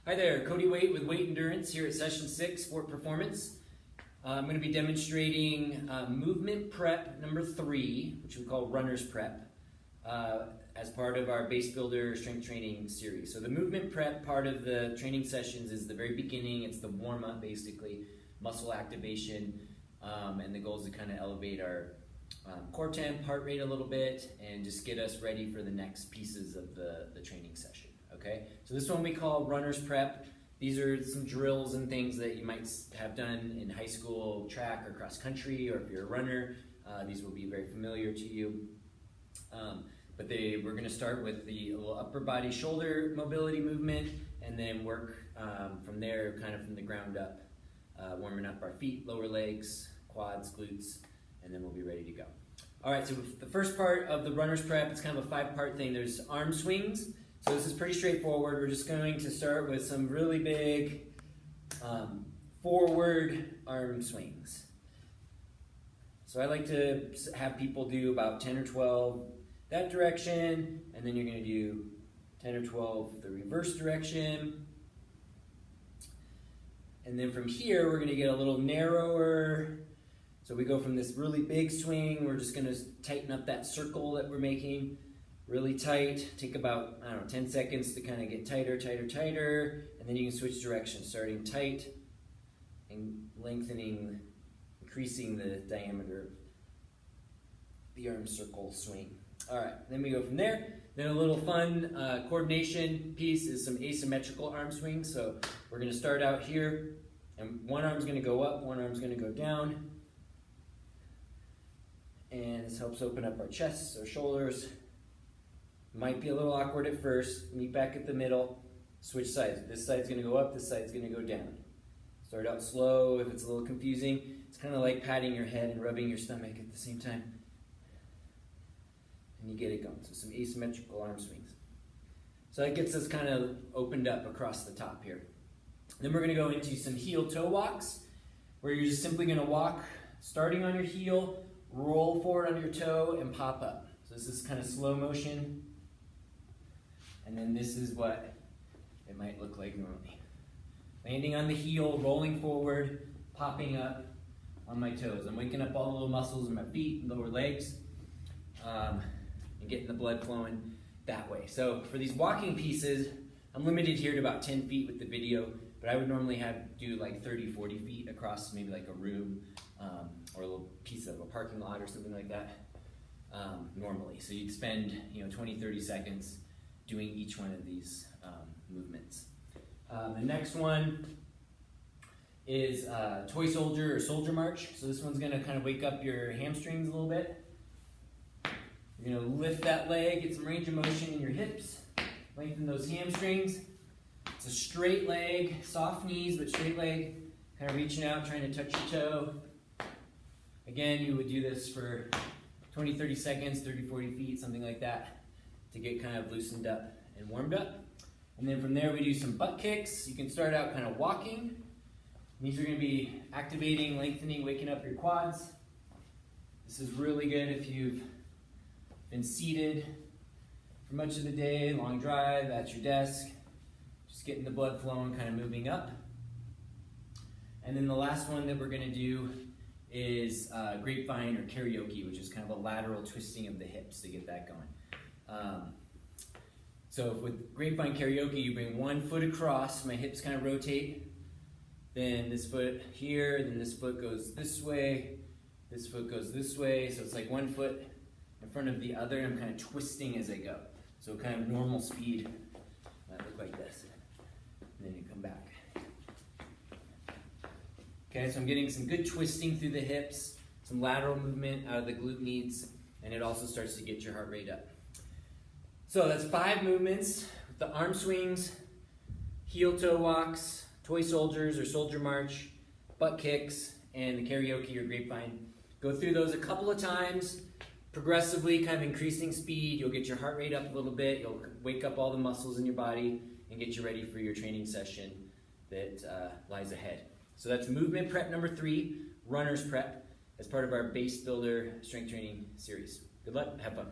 Hi there, Cody Waite with Waite Endurance here at Session 6, Sport Performance. I'm going to be demonstrating movement prep number 3, which we call runner's prep, as part of our base builder strength training series. So the movement prep part of the training sessions is the very beginning. It's the warm-up, basically, muscle activation, and the goal is to kind of elevate our core temp, heart rate a little bit, and just get us ready for the next pieces of the training session. Okay, so this one we call runner's prep. These are some drills and things that you might have done in high school track or cross country, or if you're a runner, these will be very familiar to you. But we're going to start with the little upper body shoulder mobility movement, and then work from there, kind of from the ground up, warming up our feet, lower legs, quads, glutes, and then we'll be ready to go. All right, so the first part of the runner's prep, it's kind of a 5-part thing. There's arm swings. So this is pretty straightforward. We're just going to start with some really big forward arm swings. So I like to have people do about 10 or 12 that direction, and then you're going to do 10 or 12 the reverse direction. And then from here, we're going to get a little narrower. So we go from this really big swing, we're just going to tighten up that circle that we're making. Really tight, take about, 10 seconds to kind of get tighter, tighter, tighter, and then you can switch directions, starting tight and lengthening, increasing the diameter of the arm circle swing. All right, then we go from there. Then a little fun coordination piece is some asymmetrical arm swings. So we're gonna start out here, and one arm's gonna go up, one arm's gonna go down. And this helps open up our chests, our shoulders. Might be a little awkward at first. Meet back at the middle, switch sides. This side's gonna go up, this side's gonna go down. Start out slow. If it's a little confusing, it's kind of like patting your head and rubbing your stomach at the same time. And you get it going. So some asymmetrical arm swings. So that gets us kind of opened up across the top here. Then we're gonna go into some heel toe walks, where you're just simply gonna walk, starting on your heel, roll forward on your toe, and pop up. So this is kind of slow motion. And then this is what it might look like normally. Landing on the heel, rolling forward, popping up on my toes. I'm waking up all the little muscles in my feet and lower legs, and getting the blood flowing that way. So for these walking pieces, I'm limited here to about 10 feet with the video, but I would normally do like 30, 40 feet across maybe like a room, or a little piece of a parking lot or something like that, normally. So you'd spend 20, 30 seconds doing each one of these movements. The next one is toy soldier or soldier march. So this one's gonna kind of wake up your hamstrings a little bit. You're gonna lift that leg, get some range of motion in your hips, lengthen those hamstrings. It's a straight leg, soft knees, but straight leg, kind of reaching out, trying to touch your toe. Again, you would do this for 20, 30 seconds, 30, 40 feet, something like that, to get kind of loosened up and warmed up. And then from there we do some butt kicks. You can start out kind of walking. These are going to be activating, lengthening, waking up your quads. This is really good if you've been seated for much of the day, long drive, at your desk, just getting the blood flowing, kind of moving up. And then the last one that we're going to do is grapevine or karaoke, which is kind of a lateral twisting of the hips to get that going. So with grapevine karaoke, you bring one foot across, my hips kind of rotate, then this foot here, then this foot goes this way, this foot goes this way, so it's like one foot in front of the other, and I'm kind of twisting as I go. So kind of normal speed might look like this, and then you come back. Okay, so I'm getting some good twisting through the hips, some lateral movement out of the glute meats, and it also starts to get your heart rate up. So that's 5 movements with the arm swings, heel toe walks, toy soldiers or soldier march, butt kicks, and the karaoke or grapevine. Go through those a couple of times, progressively kind of increasing speed. You'll get your heart rate up a little bit, you'll wake up all the muscles in your body and get you ready for your training session that lies ahead. So that's movement prep number 3, runner's prep, as part of our base builder strength training series. Good luck, have fun.